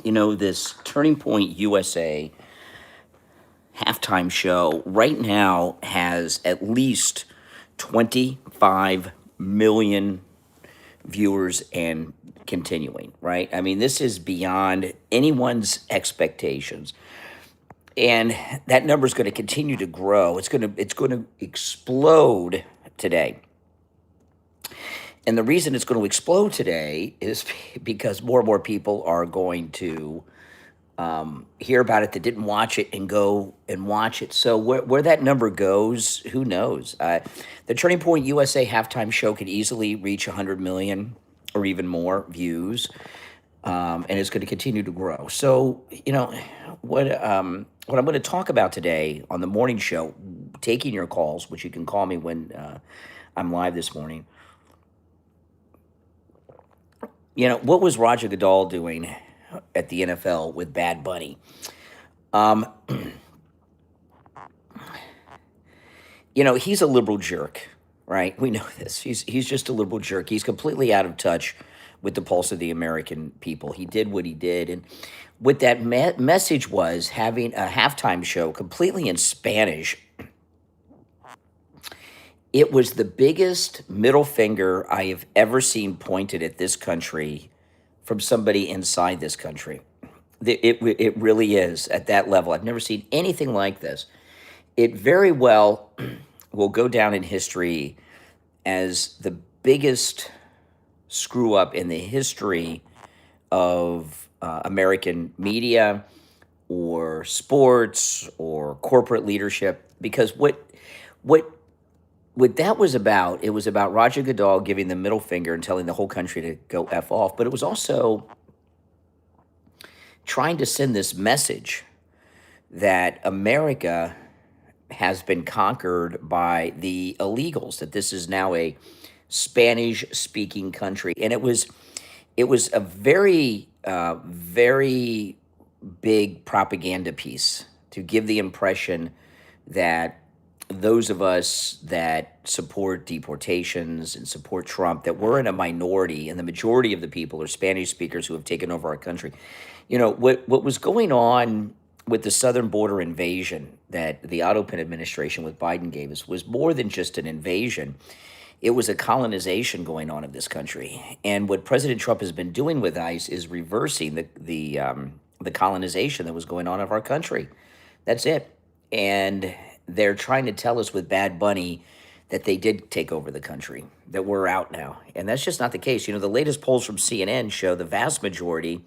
This Turning Point USA halftime show right now has at least 25 million viewers and continuing, right? I mean, this is beyond anyone's expectations. And that number is going to continue to grow. It's going to explode today. And the reason it's going to explode today is because more and more people are going to hear about it that didn't watch it and go and watch it. So where that number goes, who knows? The Turning Point USA halftime show could easily reach 100 million or even more views, and it's going to continue to grow. So what I'm going to talk about today on the morning show, taking your calls, which you can call me when I'm live this morning. What was Roger Goodell doing at the NFL with Bad Bunny? He's a liberal jerk, right? We know this. He's just a liberal jerk. He's completely out of touch with the pulse of the American people. He did what he did, and what that message was, having a halftime show completely in Spanish. It was the biggest middle finger I have ever seen pointed at this country from somebody inside this country. It really is at that level. I've never seen anything like this. It very well will go down in history as the biggest screw up in the history of American media or sports or corporate leadership. Because what that was about, it was about Roger Goodell giving the middle finger and telling the whole country to go F off. But it was also trying to send this message that America has been conquered by the illegals, that this is now a Spanish-speaking country. And it was a very, very big propaganda piece to give the impression that those of us that support deportations and support Trump, that we're in a minority, and the majority of the people are Spanish speakers who have taken over our country. What was going on with the southern border invasion that the Otto administration with Biden gave us was more than just an invasion. It was a colonization going on of this country. And what President Trump has been doing with ICE is reversing the colonization that was going on of our country. That's it. And they're trying to tell us with Bad Bunny that they did take over the country, that we're out now. And that's just not the case. The latest polls from CNN show the vast majority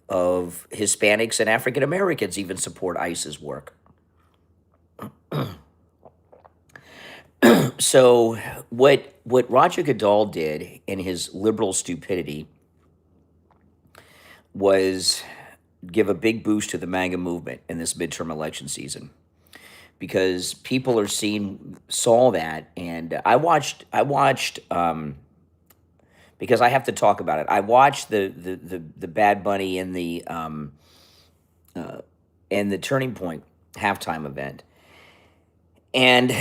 of Hispanics and African Americans even support ICE's work. So what Roger Goodell did in his liberal stupidity was give a big boost to the MAGA movement in this midterm election season, because people saw that. And I watched because I have to talk about it. I watched the Bad Bunny in the Turning Point halftime event, and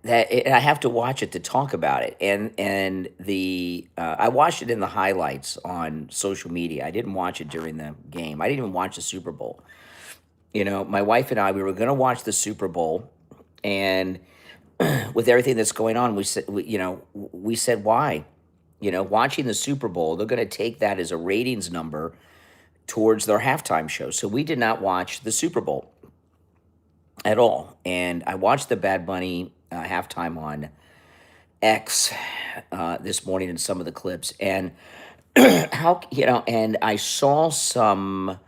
I have to watch it to talk about it. And I watched it in the highlights on social media. I didn't watch it during the game. I didn't even watch the Super Bowl. My wife and I, we were going to watch the Super Bowl, and with everything that's going on, we said, why? Watching the Super Bowl, they're going to take that as a ratings number towards their halftime show. So we did not watch the Super Bowl at all. And I watched the Bad Bunny halftime on X this morning in some of the clips, and and I saw some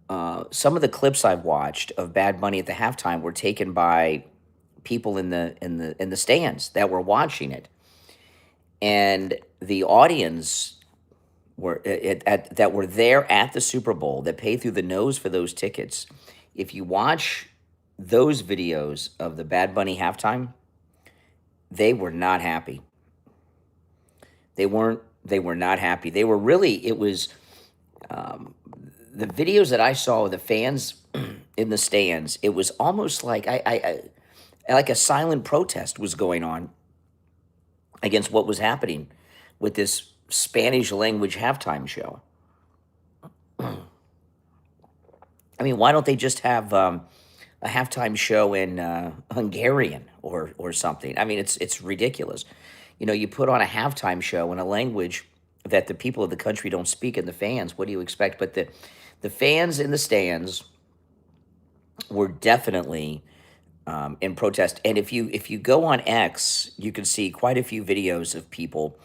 of the clips I've watched of Bad Bunny at the halftime were taken by people in the stands that were watching it, and the audience that were there at the Super Bowl, that paid through the nose for those tickets. If you watch those videos of the Bad Bunny halftime, they were not happy. They were not happy. They were really, it was the videos that I saw of the fans in the stands, it was almost like like a silent protest was going on against what was happening with this Spanish language halftime show. I mean, why don't they just have a halftime show in Hungarian or something? I mean, it's ridiculous. You know, you put on a halftime show in a language that the people of the country don't speak, and the fans. What do you expect? But the fans in the stands were definitely in protest. And if you go on X, you can see quite a few videos of people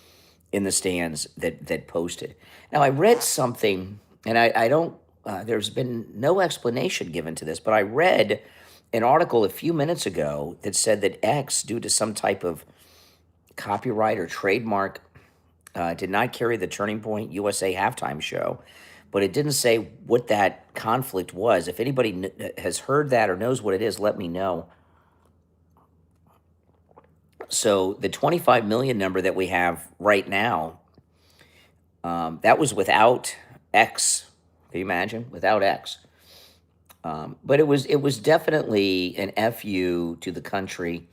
in the stands that posted. Now, I read something, and I don't. There's been no explanation given to this, but I read an article a few minutes ago that said that X, due to some type of copyright or trademark, did not carry the Turning Point USA halftime show, but it didn't say what that conflict was. If anybody has heard that or knows what it is, let me know. So the 25 million number that we have right now, that was without X. Can you imagine? Without X. But it was definitely an FU to the country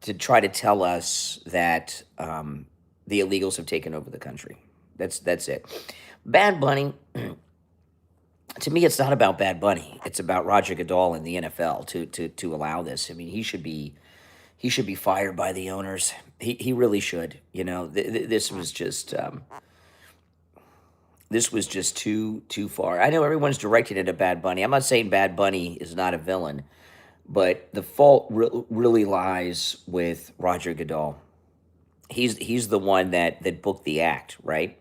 to try to tell us that the illegals have taken over the country. That's it. Bad Bunny, to me, it's not about Bad Bunny. It's about Roger Goodell and the NFL to allow this. I mean, he should be fired by the owners. He really should. You know, this was just too far. I know everyone's directing it at Bad Bunny. I'm not saying Bad Bunny is not a villain, but the fault really lies with Roger Goodell. He's the one that booked the act, right?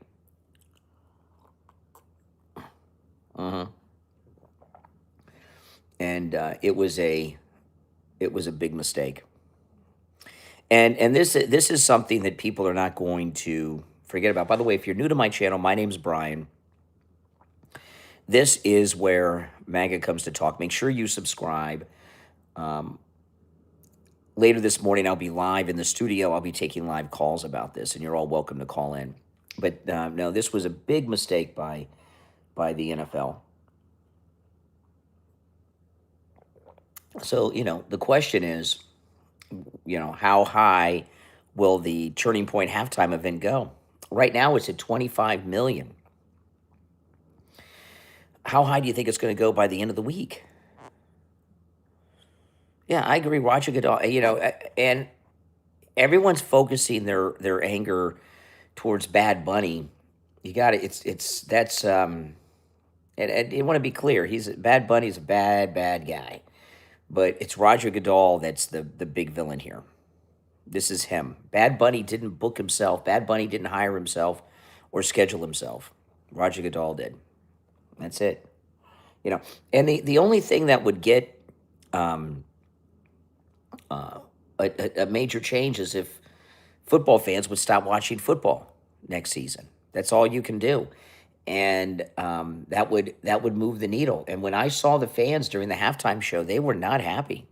Uh-huh. And it was a big mistake. And this is something that people are not going to forget about. By the way, if you're new to my channel, my name's Brian. This is where MAGA comes to talk. Make sure you subscribe. Um, Later this morning, I'll be live in the studio. I'll be taking live calls about this, and you're all welcome to call in. But no, this was a big mistake by the NFL. So, the question is, how high will the Turning Point halftime event go? Right now, it's at 25 million. How high do you think it's going to go by the end of the week? Yeah, I agree. Roger Goodell, and everyone's focusing their anger towards Bad Bunny. You got it. It's that's and you want to be clear. Bad Bunny's a bad guy, but it's Roger Goodell that's the big villain here. This is him. Bad Bunny didn't book himself. Bad Bunny didn't hire himself or schedule himself. Roger Goodell did. That's it. And the only thing that would get um, a major change is if football fans would stop watching football next season. That's all you can do, and that would move the needle. And when I saw the fans during the halftime show, they were not happy.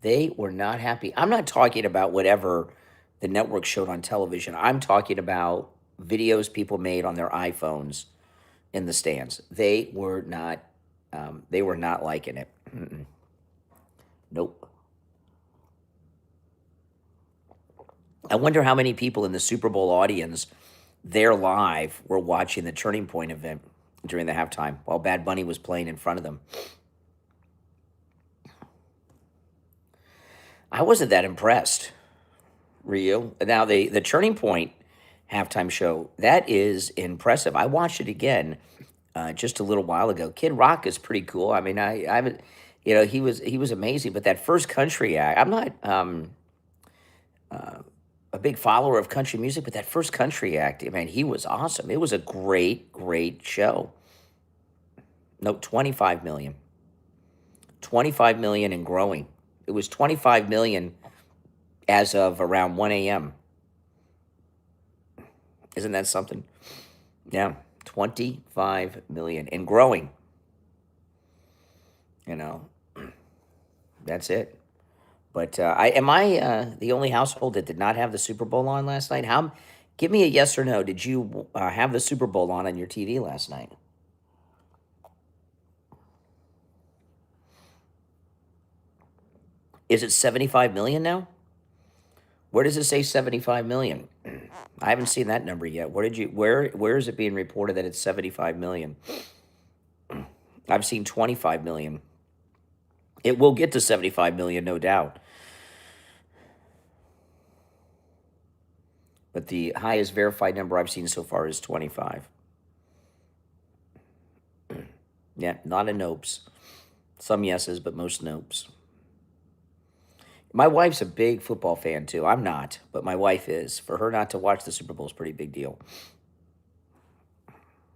They were not happy. I'm not talking about whatever the network showed on television. I'm talking about videos people made on their iPhones in the stands. They were not. They were not liking it. Mm-mm. Nope. I wonder how many people in the Super Bowl audience there live were watching the Turning Point event during the halftime while Bad Bunny was playing in front of them. I wasn't that impressed. Were you? Now, the Turning Point halftime show, that is impressive. I watched it again just a little while ago. Kid Rock is pretty cool. I mean, I haven't, he was amazing. But that first country act, I'm not a big follower of country music, but that first country act, man, he was awesome. It was a great show. No, 25 million. 25 million and growing. It was 25 million as of around 1 a.m. Isn't that something? Yeah, 25 million and growing. That's it. But am I the only household that did not have the Super Bowl on last night? Give me a yes or no. Did you have the Super Bowl on your TV last night? Is it 75 million now? Where does it say 75 million? I haven't seen that number yet. Where is it being reported that it's 75 million? I've seen 25 million. It will get to 75 million, no doubt. But the highest verified number I've seen so far is 25. Yeah, not a nopes. Some yeses, but most nopes. My wife's a big football fan too. I'm not, but my wife is. For her not to watch the Super Bowl is a pretty big deal.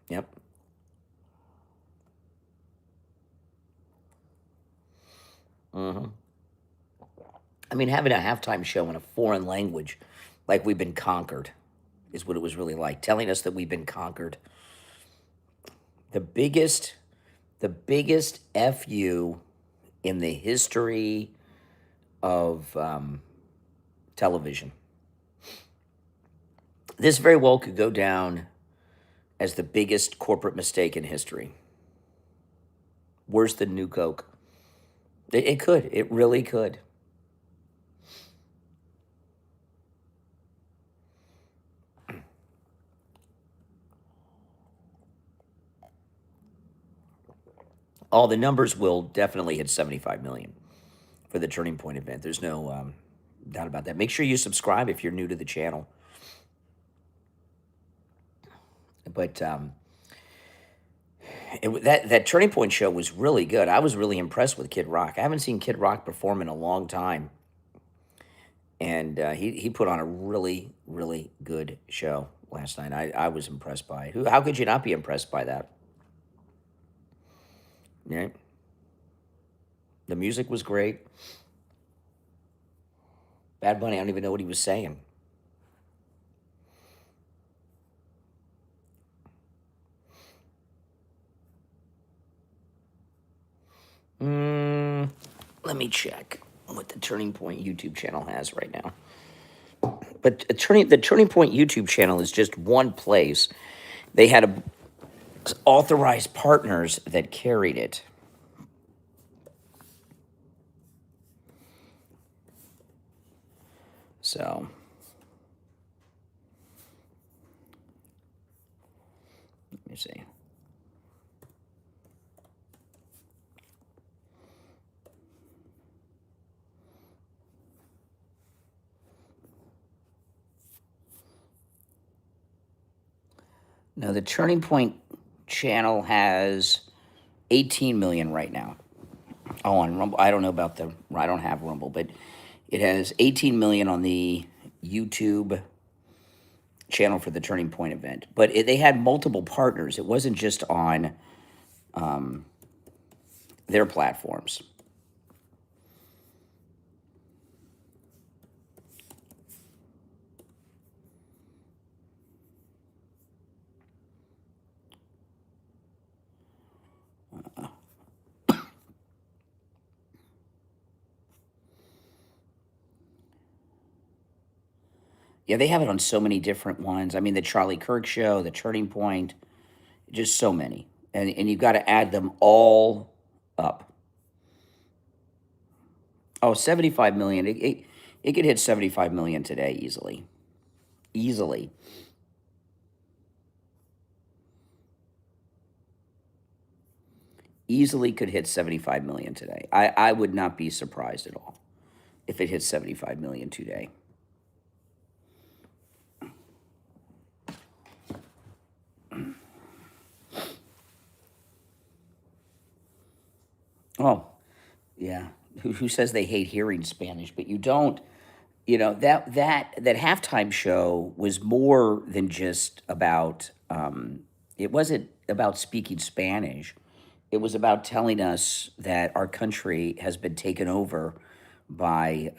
Yep. hmm I mean, having a halftime show in a foreign language, like we've been conquered, is what it was really like. Telling us that we've been conquered. The biggest, the biggest FU in the history of television. This very well could go down as the biggest corporate mistake in history. Worse than New Coke. It could. It really could. All the numbers will definitely hit 75 million for the Turning Point event. There's no doubt about that. Make sure you subscribe if you're new to the channel. But that Turning Point show was really good. I was really impressed with Kid Rock. I haven't seen Kid Rock perform in a long time, and he put on a really, really good show last night. I was impressed by it. How could you not be impressed by that? Right? The music was great. Bad Bunny, I don't even know what he was saying. Let me check what the Turning Point YouTube channel has right now. But the Turning Point YouTube channel is just one place. They had authorized partners that carried it. So, let me see. Now, the Turning Point channel has 18 million right now. Oh, on Rumble. I don't know about I don't have Rumble, but it has 18 million on the YouTube channel for the Turning Point event. But they had multiple partners. It wasn't just on their platforms. Yeah, they have it on so many different ones. I mean, the Charlie Kirk Show, the Turning Point, just so many. And you've got to add them all up. Oh, 75 million. It could hit 75 million today easily. Easily. Easily could hit 75 million today. I would not be surprised at all if it hits 75 million today. Oh, yeah. Who says they hate hearing Spanish? But you don't. You know, that halftime show was more than just about. It wasn't about speaking Spanish. It was about telling us that our country has been taken over by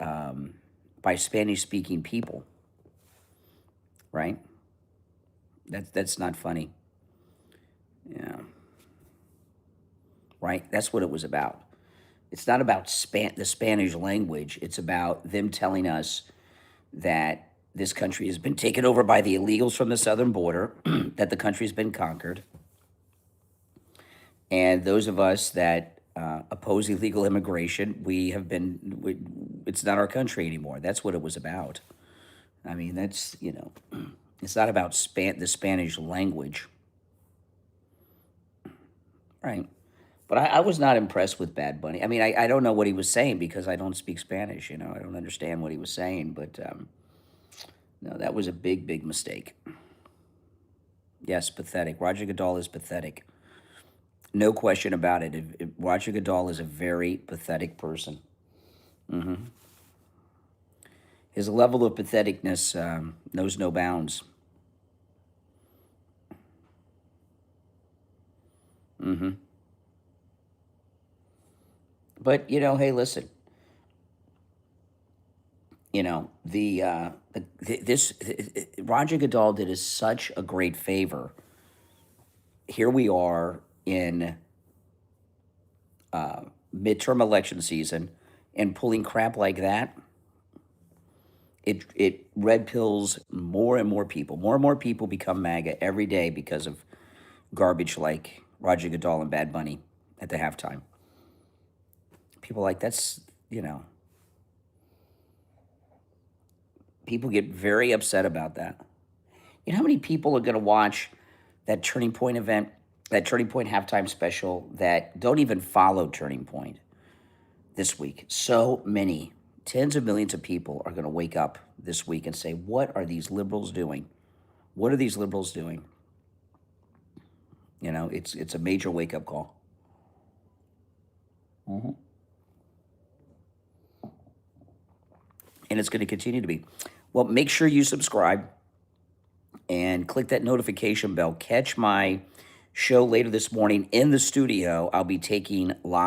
Spanish-speaking people. Right? That's not funny. Yeah. Right? That's what it was about. It's not about the Spanish language. It's about them telling us that this country has been taken over by the illegals from the southern border, that the country's been conquered, and those of us that oppose illegal immigration, it's not our country anymore. That's what it was about. I mean, that's, it's not about the Spanish language. Right. But I was not impressed with Bad Bunny. I mean, I don't know what he was saying because I don't speak Spanish. I don't understand what he was saying. But no, that was a big, big mistake. Yes, pathetic. Roger Goodall is pathetic. No question about it. Roger Goodall is a very pathetic person. His level of patheticness knows no bounds. But hey, listen. Roger Goodall did us such a great favor. Here we are in midterm election season, and pulling crap like that. It red pills more and more people. More and more people become MAGA every day because of garbage like Roger Goodall and Bad Bunny at the halftime. People like that's people get very upset about that. You know how many people are going to watch that Turning Point event, that Turning Point halftime special that don't even follow Turning Point this week? So many, tens of millions of people are going to wake up this week and say, what are these liberals doing? What are these liberals doing? It's a major wake-up call. And it's going to continue to be. Well, make sure you subscribe and click that notification bell. Catch my show later this morning in the studio. I'll be taking live